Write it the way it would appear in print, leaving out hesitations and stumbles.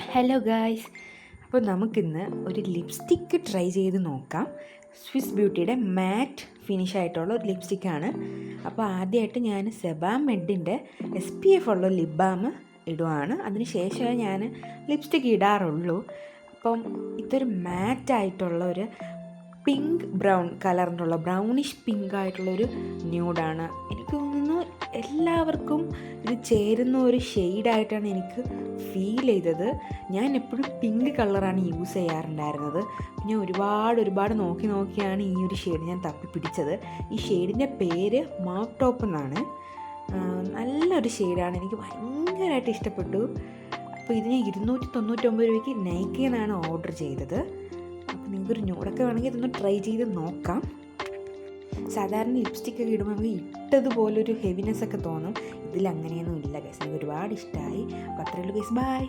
Hello guys, അപ്പോൾ നമുക്കിന്ന് ഒരു ലിപ്സ്റ്റിക്ക് ട്രൈ ചെയ്ത് നോക്കാം. സ്വിസ് ബ്യൂട്ടിയുടെ മാറ്റ് ഫിനിഷ് ആയിട്ടുള്ള ഒരു ലിപ്സ്റ്റിക്കാണ്. അപ്പോൾ ആദ്യമായിട്ട് ഞാൻ സെബാമെഡിൻ്റെ SPF ഉള്ള ലിപ് ബാം ഇടുവാണ്. അതിന് ശേഷമേ ഞാൻ ലിപ്സ്റ്റിക്ക് ഇടാറുള്ളൂ. അപ്പം ഇതൊരു മാറ്റായിട്ടുള്ള ഒരു പിങ്ക് ബ്രൗൺ കളറിനുള്ള ബ്രൗണിഷ് പിങ്ക് ആയിട്ടുള്ളൊരു ന്യൂഡാണ്. എനിക്ക് തോന്നുന്നു എല്ലാവർക്കും ഇത് ചേരുന്ന ഒരു ഷെയ്ഡായിട്ടാണ് എനിക്ക് ഫീൽ ചെയ്തത്. ഞാൻ എപ്പോഴും പിങ്ക് കളറാണ് യൂസ് ചെയ്യാറുണ്ടായിരുന്നത്. ഞാൻ ഒരുപാട് നോക്കിയാണ് ഈ ഒരു ഷെയ്ഡ് ഞാൻ തപ്പിപ്പിടിച്ചത്. ഈ ഷെയ്ഡിൻ്റെ പേര് മൗത്ത് ടോപ്പ് എന്നാണ്. നല്ലൊരു ഷെയ്ഡാണ്, എനിക്ക് ഭയങ്കരമായിട്ട് ഇഷ്ടപ്പെട്ടു. അപ്പോൾ ഇത് ഞാൻ 299 രൂപയ്ക്ക് നൈക്കിൽ നിന്നാണ് ഓർഡർ ചെയ്തത്. അപ്പോൾ നിങ്ങൾക്കൊരു ന്യൂഡൊക്കെ വേണമെങ്കിൽ ഇതൊന്ന് ട്രൈ ചെയ്ത് നോക്കാം. സാധാരണ ലിപ്സ്റ്റിക്കൊക്കെ ഇടുമ്പോൾ നമുക്ക് ഇട്ടതുപോലൊരു ഹെവിനെസ് ഒക്കെ തോന്നും. ഇതിൽ അങ്ങനെയൊന്നും ഇല്ല ഗൈസ്. എനിക്ക് ഒരുപാട് ഇഷ്ടമായി. അപ്പോൾ അത്രയുള്ളൂ ഗൈസ്, ബൈ.